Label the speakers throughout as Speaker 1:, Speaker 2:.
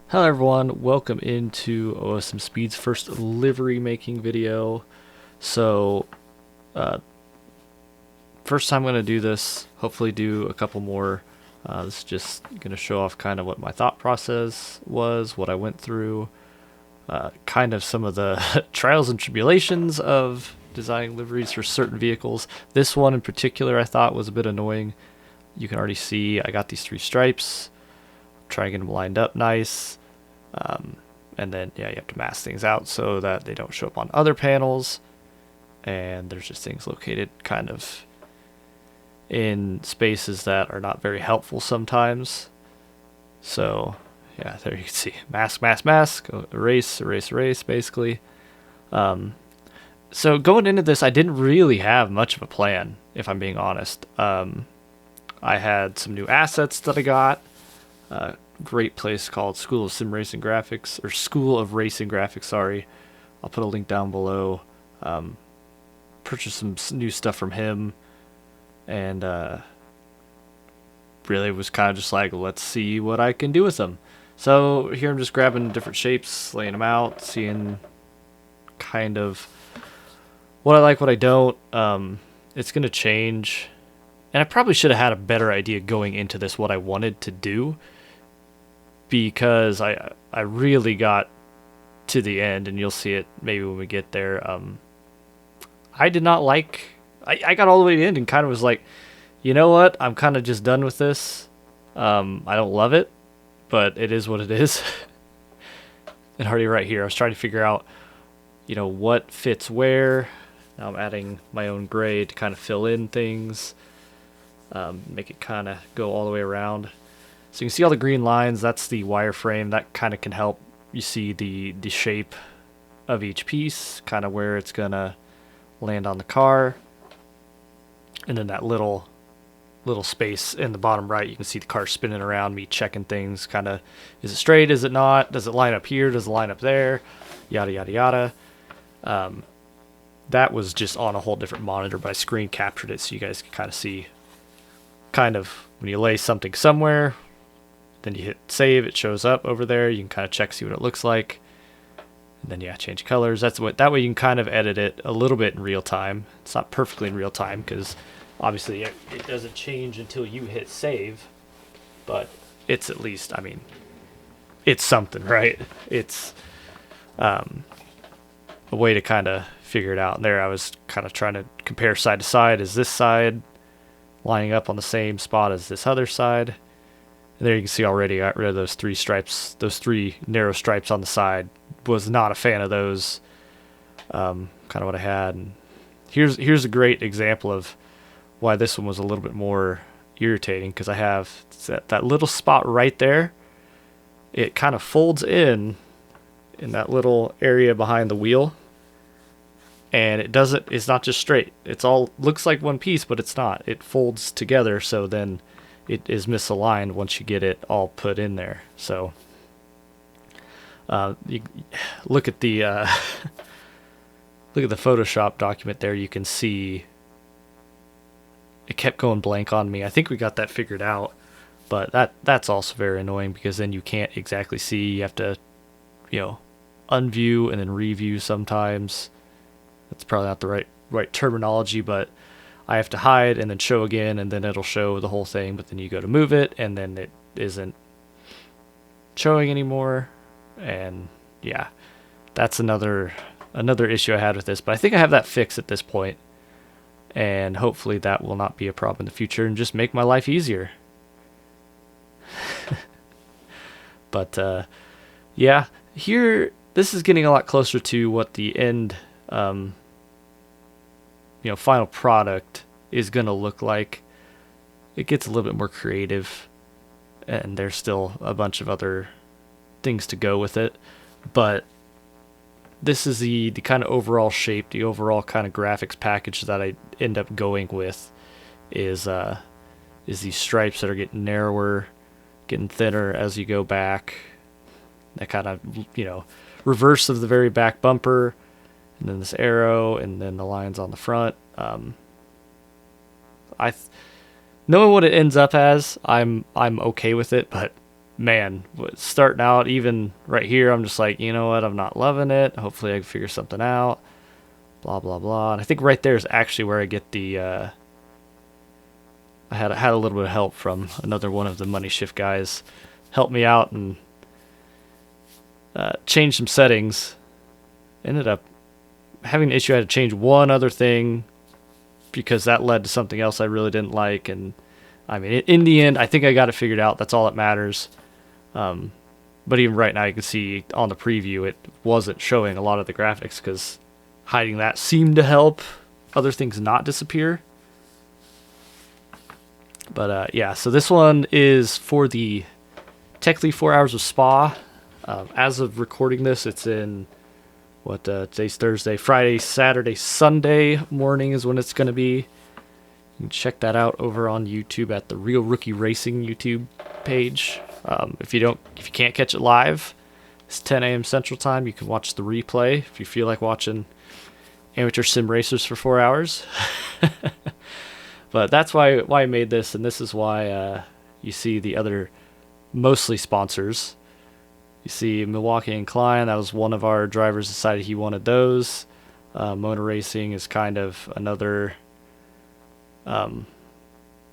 Speaker 1: Hello everyone, welcome into OSM Speed's first livery making video. So, uh, first time I'm going to do this, hopefully do a couple more. This is just going to show off kind of what my thought process was, what I went through, kind of some of the trials and tribulations of designing liveries for certain vehicles. This one in particular I thought was a bit annoying. You can already see I got these three stripes. Try and get them lined up nice. And then, yeah, you have to mask things out so that they don't show up on other panels. And there's just things located kind of in spaces that are not very helpful sometimes. So, yeah, there you can see. Mask, mask, mask. Erase, erase, erase, basically. So going into this, I didn't really have much of a plan, if I'm being honest. I had some new assets that I got. Great place called School of Sim Racing Graphics, or School of Racing Graphics, sorry. I'll put a link down below. Purchased some new stuff from him, and really was kind of just like, let's see what I can do with them. So here I'm just grabbing different shapes, laying them out, seeing kind of what I like, what I don't. It's going to change, and I probably should have had a better idea going into this what I wanted to do, because I really got to the end, and you'll see it maybe when we get there. I did not like... I got all the way to the end and kind of was like, you know what? I'm kind of just done with this. I don't love it, but it is what it is. And already right here, I was trying to figure out, what fits where. Now I'm adding my own gray to kind of fill in things, make it kind of go all the way around. So you can see all the green lines. That's the wireframe. That kind of can help you see the shape of each piece, kind of where it's going to land on the car. And then that little space in the bottom right, you can see the car spinning around, me checking things, kind of, is it straight, is it not, does it line up here, does it line up there, yada, yada, yada. That was just on a whole different monitor, but I screen captured it so you guys can kind of see, kind of, when you lay something somewhere, then you hit save, it shows up over there. You can kind of check, see what it looks like. And then, yeah, change colors. That way you can kind of edit it a little bit in real time. It's not perfectly in real time because obviously it doesn't change until you hit save. But it's at least, it's something, right? It's a way to kind of figure it out. And there I was kind of trying to compare side to side. Is this side lining up on the same spot as this other side? And there you can see already I got rid of those three stripes, those three narrow stripes on the side. Was not a fan of those. Kind of what I had. And here's a great example of why this one was a little bit more irritating, because I have that little spot right there. It kind of folds in that little area behind the wheel, and it's not just straight. It's all looks like one piece, but it's not. It folds together, so then it is misaligned once you get it all put in there. So you look at the Photoshop document there. You can see it kept going blank on me. I think we got that figured out, but that's also very annoying because then you can't exactly see. You have to, unview and then review sometimes. That's probably not the right terminology, but I have to hide and then show again, and then it'll show the whole thing, but then you go to move it, and then it isn't showing anymore. And yeah, that's another issue I had with this, but I think I have that fixed at this point, and hopefully that will not be a problem in the future and just make my life easier. But yeah, here this is getting a lot closer to what the end final product is going to look like. It gets a little bit more creative, and there's still a bunch of other things to go with it, but this is the kind of overall shape, the overall kind of graphics package that I end up going with is these stripes that are getting narrower, getting thinner as you go back. That kind of, reverse of the very back bumper, and then this arrow, and then the lines on the front. Knowing what it ends up as, I'm okay with it, but man, starting out, even right here, I'm just like, you know what, I'm not loving it. Hopefully I can figure something out. Blah, blah, blah. And I think right there is actually where I get the, I had a little bit of help from another one of the money shift guys. Helped me out and changed some settings. Ended up having an issue. I had to change one other thing because that led to something else I really didn't like. And I mean, in the end, I think I got it figured out. That's all that matters. But even right now, you can see on the preview, it wasn't showing a lot of the graphics because hiding that seemed to help other things not disappear. But yeah, so this one is for the Tekly 4 Hours of Spa. As of recording this, it's in, today's Thursday, Friday, Saturday, Sunday morning is when it's going to be. You can check that out over on YouTube at the Real Rookie Racing YouTube page. If you can't catch it live, it's 10 a.m. Central Time. You can watch the replay if you feel like watching amateur sim racers for 4 hours. But that's why I made this, and this is why you see the other mostly sponsors. You see Milwaukee and Klein. That was one of our drivers decided he wanted those. Motor Racing is kind of another one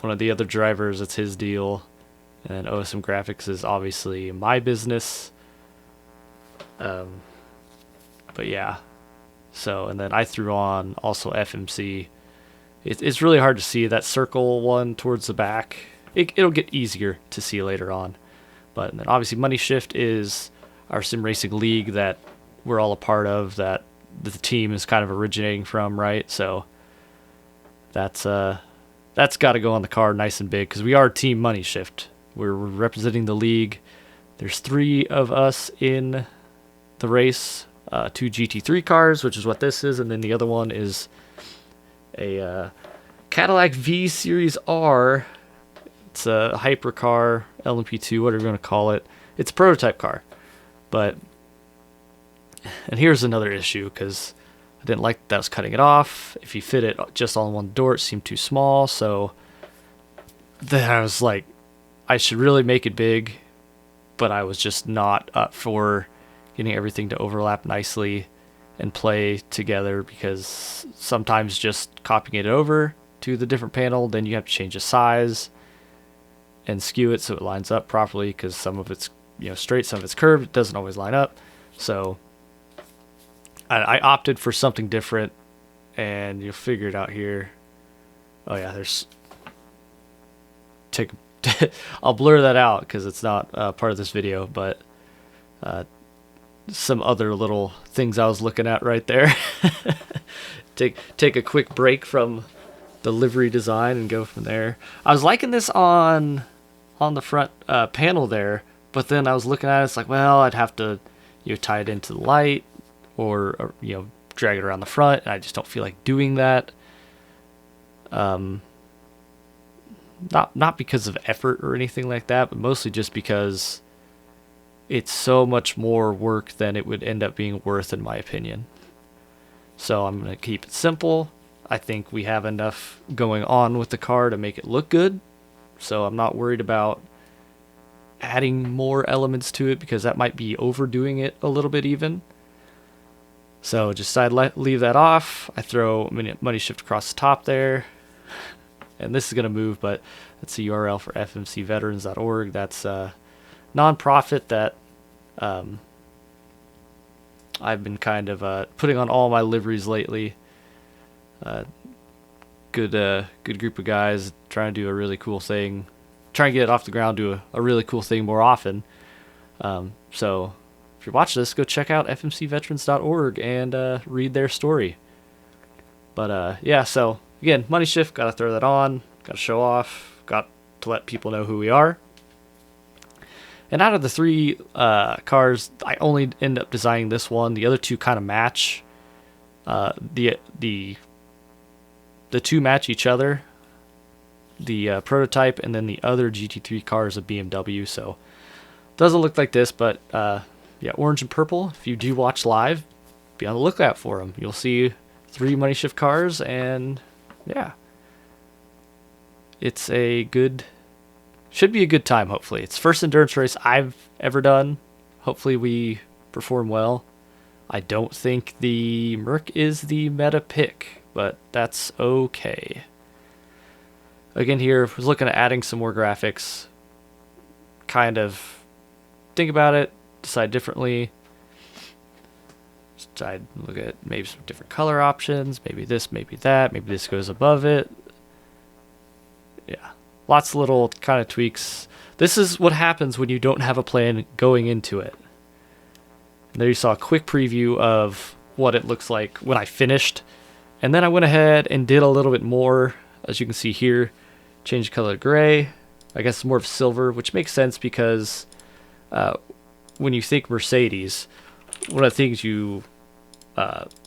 Speaker 1: of the other drivers. It's his deal. And OSM Graphics is obviously my business. But yeah. So, and then I threw on also FMC. It's really hard to see that circle one towards the back. It'll get easier to see later on. But then obviously Money Shift is our sim racing league that we're all a part of, that the team is kind of originating from, right? So that's got to go on the card nice and big because we are Team Money Shift. We're representing the league. There's 3 of us in the race, 2 GT3 cars, which is what this is, and then the other one is a Cadillac V Series R. It's a hypercar, LMP2, whatever you want to call it. It's a prototype car. But, and here's another issue, because I didn't like that I was cutting it off. If you fit it just on one door, it seemed too small. So then I was like, I should really make it big. But I was just not up for getting everything to overlap nicely and play together, because sometimes just copying it over to the different panel, then you have to change the size and skew it so it lines up properly, because some of it's straight, some of it's curved. It doesn't always line up. So I opted for something different, and you'll figure it out here. Oh yeah, I'll blur that out because it's not part of this video, but some other little things I was looking at right there. Take a quick break from the livery design and go from there. I was liking this on the front panel there, but then I was looking at it, it's like, well, I'd have to tie it into the light or drag it around the front, and I just don't feel like doing that. Not because of effort or anything like that, but mostly just because it's so much more work than it would end up being worth, in my opinion. So I'm going to keep it simple. I think we have enough going on with the car to make it look good. So I'm not worried about adding more elements to it, because that might be overdoing it a little bit even. So just leave that off. I throw Money Shift across the top there. And this is going to move, but that's the URL for FMCveterans.org. That's a nonprofit that I've been kind of putting on all my liveries lately. Good group of guys trying to do a really cool thing, trying to get it off the ground, do a really cool thing more often. So if you're watching this, go check out FMCveterans.org and read their story. But yeah, so again, Money Shift, got to throw that on, got to show off, got to let people know who we are. And out of the 3 cars, I only end up designing this one. The other 2 kind of match. The 2 match each other. The prototype and then the other GT3 car is a BMW. So it doesn't look like this, but yeah, orange and purple. If you do watch live, be on the lookout for them. You'll see 3 Money Shift cars, and yeah, it's a good should be a good time, hopefully. It's the first endurance race I've ever done. Hopefully we perform well. I don't think the Merc is the meta pick, but that's okay. Again here, I was looking at adding some more graphics. Kind of think about it, decide differently. Just try to look at maybe some different color options. Maybe this, maybe that. Maybe this goes above it. Yeah, lots of little kind of tweaks. This is what happens when you don't have a plan going into it. And there you saw a quick preview of what it looks like when I finished. And then I went ahead and did a little bit more, as you can see here. Changed the color to gray. I guess more of silver, which makes sense because when you think Mercedes, one of the things you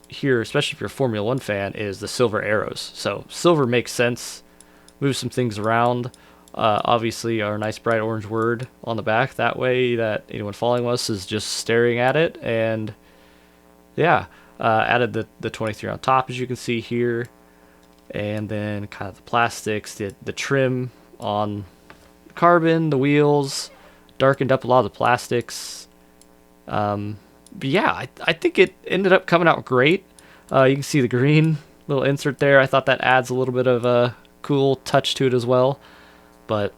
Speaker 1: hear, especially if you're a Formula One fan, is the silver arrows. So silver makes sense. Move some things around. Obviously, our nice bright orange word on the back. That way that anyone following us is just staring at it. And yeah, added the 23 on top, as you can see here. And then kind of the plastics, the trim on carbon, the wheels, darkened up a lot of the plastics. But yeah, I think it ended up coming out great. You can see the green little insert there. I thought that adds a little bit of a cool touch to it as well. But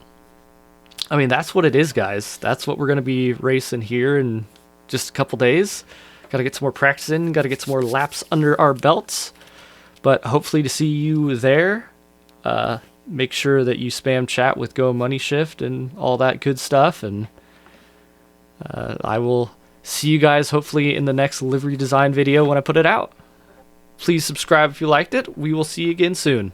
Speaker 1: I mean, that's what it is, guys. That's what we're going to be racing here in just a couple days. Got to get some more practice in, got to get some more laps under our belts. But hopefully to see you there. Make sure that you spam chat with Go Money Shift and all that good stuff. And I will see you guys hopefully in the next livery design video when I put it out. Please subscribe if you liked it. We will see you again soon.